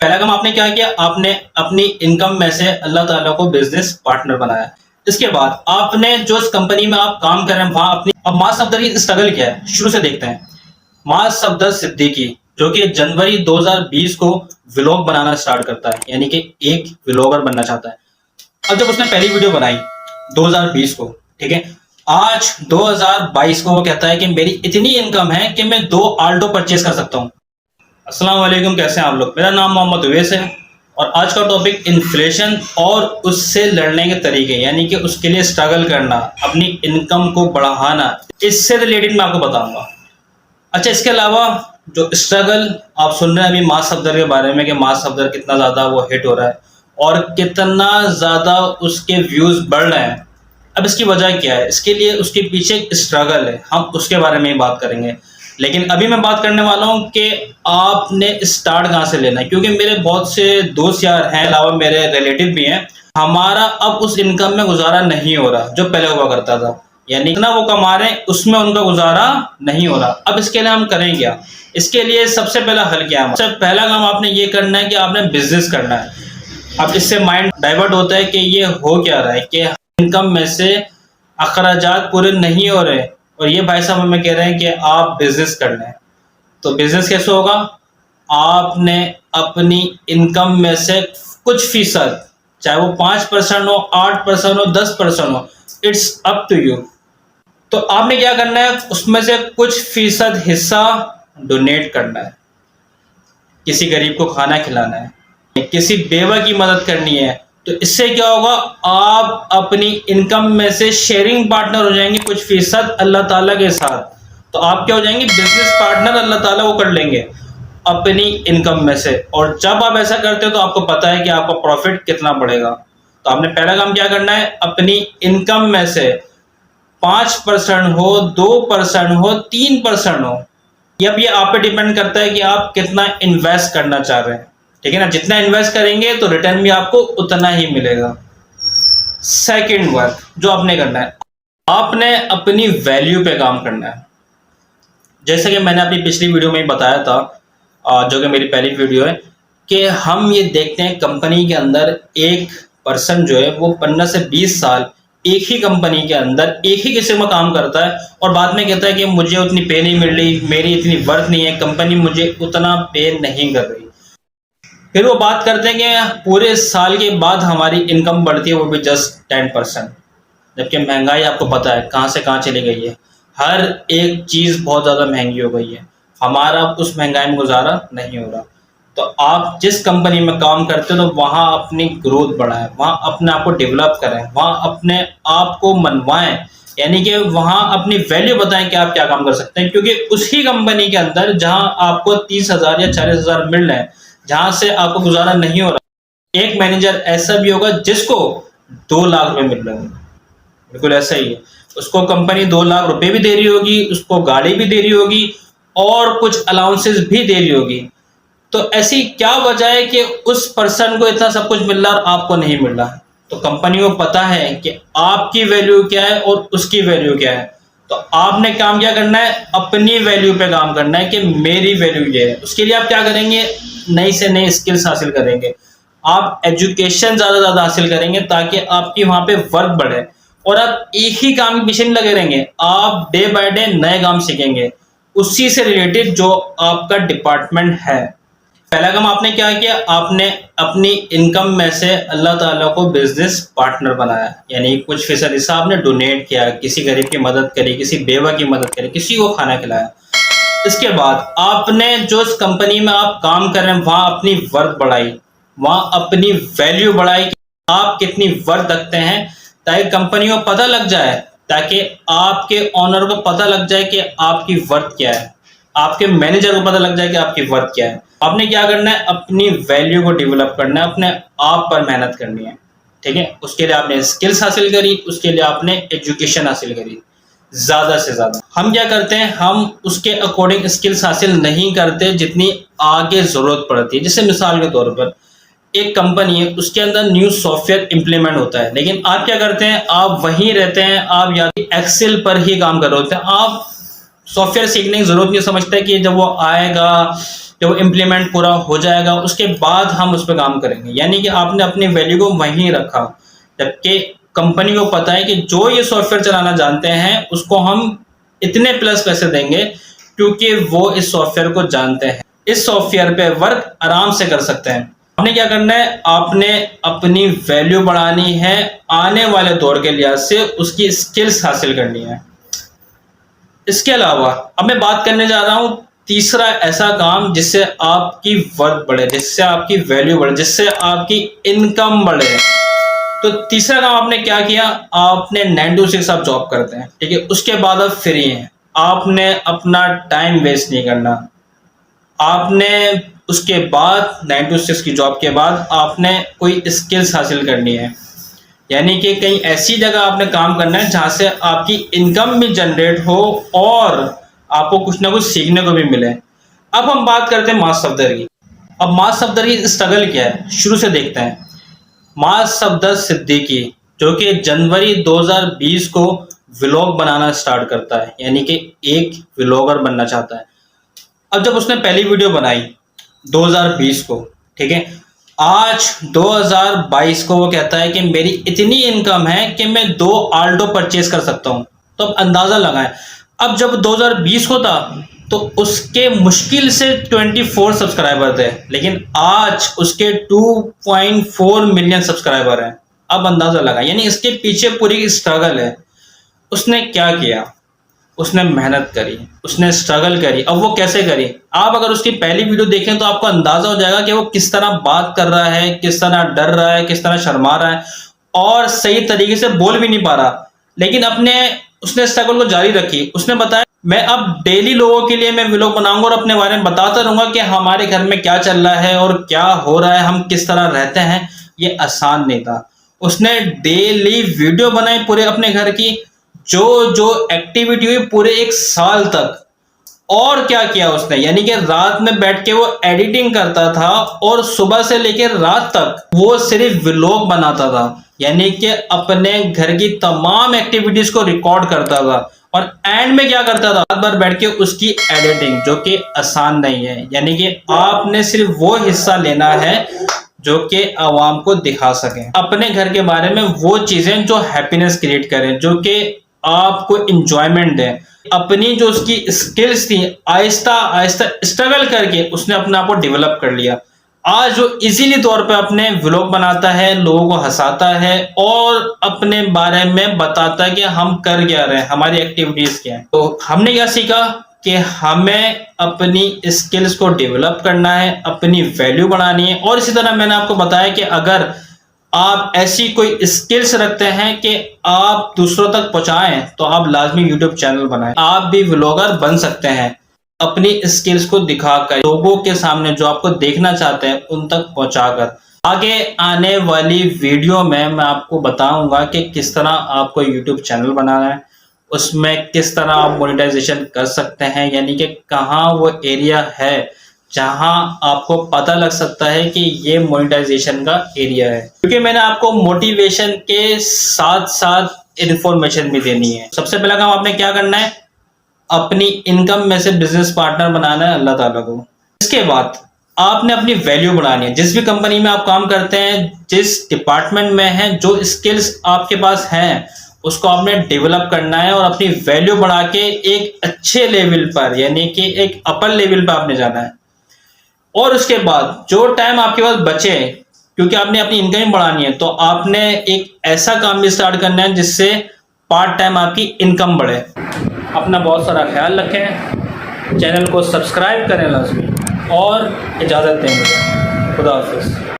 पहला काम आपने क्या किया, आपने अपनी इनकम में से अल्लाह ताला को बिजनेस पार्टनर बनाया। इसके बाद आपने जो इस कंपनी में आप काम कर रहे हैं वहां अपनी, अब मां सफदर की स्ट्रगल क्या है शुरू से देखते हैं। मां सफदर सिद्दीकी जो कि जनवरी 2020 को व्लॉग बनाना स्टार्ट करता है, यानी कि एक व्लॉगर बनना चाहता है। अब जब उसने पहली वीडियो बनाई 2020 को, ठीक है, आज 2022 को वो कहता है कि मेरी इतनी इनकम है कि मैं 2 आल्टो परचेज कर सकता हूं। अस्सलाम वालेकुम, कैसे हैं आप लोग। मेरा नाम मोहम्मद उवैस है और आज का टॉपिक इन्फ्लेशन और उससे लड़ने के तरीके, यानी कि उसके लिए स्ट्रगल करना, अपनी इनकम को बढ़ाना, इससे रिलेटेड मैं आपको बताऊंगा। अच्छा, इसके अलावा जो स्ट्रगल आप सुन रहे हैं अभी मां सफदर के बारे में कि मां सफदर कितना ज़्यादा वो हिट हो रहा है और कितना ज़्यादा उसके व्यूज़ बढ़ रहे हैं, अब इसकी वजह क्या है, इसके लिए उसके पीछे एक स्ट्रगल है, हम उसके बारे में ही बात करेंगे। लेकिन अभी मैं बात करने वाला हूं कि आपने स्टार्ट कहां से लेना है, क्योंकि मेरे बहुत से दोस्त यार हैं, अलावा मेरे रिलेटिव भी हैं, हमारा अब उस इनकम में गुजारा नहीं हो रहा जो पहले हुआ करता था, यानी इतना वो कमा रहे हैं उसमें उनका गुजारा नहीं हो रहा। अब इसके लिए हम करें क्या, इसके लिए सबसे पहला हल क्या है। सबसे पहला काम आपने ये करना है कि आपने बिजनेस करना है। अब इससे माइंड डाइवर्ट होता है कि ये हो क्या रहा है कि इनकम में से अखराजात पूरे नहीं हो रहे और ये भाई साहब हमें कह रहे हैं कि आप बिजनेस कर लें। तो बिजनेस कैसे होगा, आपने अपनी इनकम में से कुछ फीसद, चाहे वो 5% हो, 8% हो, 10% हो, इट्स अप टू यू। तो आपने क्या करना है, उसमें से कुछ फीसद हिस्सा डोनेट करना है, किसी गरीब को खाना खिलाना है, किसी बेवा की मदद करनी है। तो इससे क्या होगा, आप अपनी इनकम में से शेयरिंग पार्टनर हो जाएंगे कुछ फीसद अल्लाह ताला के साथ। तो आप क्या हो जाएंगे, बिजनेस पार्टनर अल्लाह ताला वो कर लेंगे अपनी इनकम में से। और जब आप ऐसा करते हो तो आपको पता है कि आपका प्रॉफिट कितना बढ़ेगा। तो आपने पहला काम क्या करना है, अपनी इनकम में से 5% हो, 2% हो, 3% हो, अब ये आप पे डिपेंड करता है कि आप कितना इन्वेस्ट करना चाह रहे हैं, ठीक है ना। जितना इन्वेस्ट करेंगे तो रिटर्न भी आपको उतना ही मिलेगा। सेकंड वर्क जो आपने करना है, आपने अपनी वैल्यू पे काम करना है। जैसे कि मैंने अपनी पिछली वीडियो में ही बताया था, जो कि मेरी पहली वीडियो है, कि हम ये देखते हैं कंपनी के अंदर एक पर्सन जो है वो 15 से 20 साल एक ही कंपनी के अंदर एक ही किस्म का काम करता है और बाद में कहता है कि मुझे उतनी पे नहीं मिल रही, मेरी इतनी वर्थ नहीं है, कंपनी मुझे उतना पे नहीं कर रही। फिर वो बात करते हैं कि पूरे साल के बाद हमारी इनकम बढ़ती है, वो भी जस्ट 10%, जबकि महंगाई आपको पता है कहाँ से कहाँ चली गई है। हर एक चीज़ बहुत ज़्यादा महंगी हो गई है, हमारा उस महंगाई में गुजारा नहीं हो रहा। तो आप जिस कंपनी में काम करते हो तो वहाँ अपनी ग्रोथ बढ़ाएं, वहाँ अपने आप को डेवलप करें, वहाँ अपने आप को मनवाएं, यानी कि वहाँ अपनी वैल्यू बताएं कि आप क्या काम कर सकते हैं। क्योंकि उसी कंपनी के अंदर जहाँ आपको 30,000 या 40,000 मिल रहे हैं, जहाँ से आपको गुजारा नहीं हो रहा, एक मैनेजर ऐसा भी होगा जिसको 2 लाख रुपए मिल रहे होंगे, बिल्कुल ऐसा ही है। उसको कंपनी 2 लाख रुपए भी दे रही होगी, उसको गाड़ी भी दे रही होगी और कुछ अलाउंसेस भी दे रही होगी। तो ऐसी क्या वजह है कि उस पर्सन को इतना सब कुछ मिल रहा और आपको नहीं मिल रहा। तो कंपनी को पता है कि आपकी वैल्यू क्या है और उसकी वैल्यू क्या है। तो आपने काम क्या करना है, अपनी वैल्यू पे काम करना है कि मेरी वैल्यू ये है। उसके लिए आप क्या करेंगे, नई से नई स्किल्स हासिल करेंगे, आप एजुकेशन ज़्यादा ज़्यादा हासिल करेंगे ताकि आपकी वहाँ पे वर्क बढ़े और आप एक ही काम के पीछे नहीं लगे रहेंगे, आप डे बाय डे नए काम सीखेंगे उसी से रिलेटेड जो आपका डिपार्टमेंट है। पहला काम आपने क्या किया, आपने अपनी इनकम में से अल्लाह ताला को बिजनेस पार्टनर बनाया, यानी कुछ फीसद हिस्सा आपने डोनेट किया, किसी गरीब की मदद करी, किसी बेवा की मदद करी, किसी को खाना खिलाया। इसके बाद आपने जो इस कंपनी में आप काम कर रहे हैं वहां अपनी वर्थ बढ़ाई, वहां अपनी वैल्यू बढ़ाई कि आप कितनी वर्थ रखते हैं, ताकि कंपनी को पता लग जाए, ताकि आपके ऑनर को पता लग जाए कि आपकी वर्थ क्या है, आपके मैनेजर को पता लग जाए कि आपकी वर्थ क्या है। आपने क्या करना है, अपनी वैल्यू को डेवलप करना है, अपने आप पर मेहनत करनी है, ठीक है। उसके लिए आपने स्किल्स हासिल करी, उसके लिए आपने एजुकेशन हासिल करी ज्यादा से ज्यादा। हम क्या करते हैं, हम उसके अकॉर्डिंग स्किल्स हासिल नहीं करते जितनी आगे जरूरत पड़ती है। जैसे मिसाल के तौर पर एक कंपनी है, उसके अंदर न्यू सॉफ्टवेयर इंप्लीमेंट होता है, लेकिन आप क्या करते हैं, आप वहीं रहते हैं, आप या एक्सेल पर ही काम कर रहे होते हैं, आप सॉफ्टवेयर सीखने की जरूरत नहीं समझते कि जब वो आएगा जब इम्प्लीमेंट पूरा हो जाएगा उसके बाद हम उस पर काम करेंगे। यानी कि आपने अपनी वैल्यू को वहीं रखा, जबकि कंपनी को पता है कि जो ये सॉफ्टवेयर चलाना जानते हैं उसको हम इतने प्लस पैसे देंगे, क्योंकि वो इस सॉफ्टवेयर को जानते हैं, इस सॉफ्टवेयर पे वर्क आराम से कर सकते हैं। आपने क्या करना है, आपने अपनी वैल्यू बढ़ानी है, आने वाले दौर के लिहाज से उसकी स्किल्स हासिल करनी है। इसके अलावा अब मैं बात करने जा रहा हूं तीसरा ऐसा काम जिससे आपकी वर्क बढ़े, जिससे आपकी वैल्यू बढ़े, जिससे आपकी इनकम बढ़े। तो तीसरा काम आपने क्या किया, आपने 9 to 6 आप जॉब करते हैं, ठीक है, उसके बाद आप फ्री हैं, आपने अपना टाइम वेस्ट नहीं करना। आपने उसके बाद 9 to 6 की जॉब के बाद आपने कोई स्किल्स हासिल करनी है, यानी कि कहीं ऐसी जगह आपने काम करना है जहां से आपकी इनकम भी जनरेट हो और आपको कुछ ना कुछ सीखने को भी मिले। अब हम बात करते हैं मास सफदर की। अब मास सफदर की स्ट्रगल क्या है, शुरू से देखते हैं। मास सफदर सिद्दीकी जो कि जनवरी 2020 को व्लॉग बनाना स्टार्ट करता है, यानी कि एक व्लॉगर बनना चाहता है। अब जब उसने पहली वीडियो बनाई 2020 को, ठीक है, आज 2022 को वो कहता है कि मेरी इतनी इनकम है कि मैं 2 आल्टो परचेज कर सकता हूं। तो अब अंदाजा लगाएं, अब जब 2020 को था तो उसके मुश्किल से 24 सब्सक्राइबर थे, लेकिन आज उसके 2.4 मिलियन सब्सक्राइबर हैं। अब अंदाजा लगाएं, यानी इसके पीछे पूरी स्ट्रगल है। उसने क्या किया, उसने मेहनत करी, उसने स्ट्रगल करी। अब वो कैसे करी, आप अगर उसकी पहली वीडियो देखें तो आपको अंदाजा हो जाएगा कि वो किस तरह बात कर रहा है, किस तरह डर रहा है, किस तरह शर्मा रहा है और सही तरीके से बोल भी नहीं पा रहा, लेकिन उसने स्ट्रगल को जारी रखी। उसने बताया मैं अब डेली लोगों के लिए मैं व्लॉग बनाऊंगा और अपने बारे में बताता रहूंगा कि हमारे घर में क्या चल रहा है और क्या हो रहा है, हम किस तरह रहते हैं। ये आसान नहीं था। उसने डेली वीडियो बनाई पूरे अपने घर की, जो एक्टिविटी हुई पूरे 1 साल तक। और क्या किया उसने, यानी कि रात में बैठ के वो एडिटिंग करता था और सुबह से लेकर रात तक वो सिर्फ व्लॉग बनाता था, यानी कि अपने घर की तमाम एक्टिविटीज को रिकॉर्ड करता था और एंड में क्या करता था, रात भर बैठ के उसकी एडिटिंग, जो कि आसान नहीं है। यानी कि आपने सिर्फ वो हिस्सा लेना है जो कि आवाम को दिखा सके अपने घर के बारे में, वो चीजें जो हैप्पीनेस क्रिएट करें, जो कि आपको इंजॉयमेंट दें। अपनी जो उसकी स्किल्स थी आहिस्ता आहिस्ता स्ट्रगल करके उसने अपने आप को डेवलप कर लिया। आज वो इजीली तौर पे अपने व्लॉग बनाता है, लोगों को हंसाता है और अपने बारे में बताता है कि हम कर क्या रहे हैं, हमारी एक्टिविटीज क्या है। तो हमने क्या सीखा कि हमें अपनी स्किल्स को डेवलप करना है, अपनी वैल्यू बढ़ानी है। और इसी तरह मैंने आपको बताया कि अगर आप ऐसी कोई स्किल्स रखते हैं कि आप दूसरों तक पहुंचाएं तो आप लाजमी यूट्यूब चैनल बनाएं। आप भी व्लॉगर बन सकते हैं अपनी स्किल्स को दिखाकर, लोगों के सामने जो आपको देखना चाहते हैं उन तक पहुंचाकर। आगे आने वाली वीडियो में मैं आपको बताऊंगा कि किस तरह आपको यूट्यूब चैनल बनाना है, उसमें किस तरह आप मोनेटाइजेशन कर सकते हैं, यानी कि कहाँ वो एरिया है जहां आपको पता लग सकता है कि ये मोनेटाइजेशन का एरिया है। क्योंकि मैंने आपको मोटिवेशन के साथ साथ इन्फॉर्मेशन भी देनी है। सबसे पहला काम आपने क्या करना है, अपनी इनकम में से बिजनेस पार्टनर बनाना है अल्लाह ताला को। इसके बाद आपने अपनी वैल्यू बढ़ानी है। जिस भी कंपनी में आप काम करते हैं, जिस डिपार्टमेंट में हैं, जो स्किल्स आपके पास हैं उसको आपने डेवलप करना है और अपनी वैल्यू बढ़ा के एक अच्छे लेवल पर, यानी कि एक अपर लेवल पर आपने जाना है। और उसके बाद जो टाइम आपके पास बचे, क्योंकि आपने अपनी इनकम बढ़ानी है, तो आपने एक ऐसा काम भी स्टार्ट करना है जिससे पार्ट टाइम आपकी इनकम बढ़े। अपना बहुत सारा ख्याल रखें, चैनल को सब्सक्राइब करें लाजमी और इजाज़त दें मुझे। खुदा हाफिज़।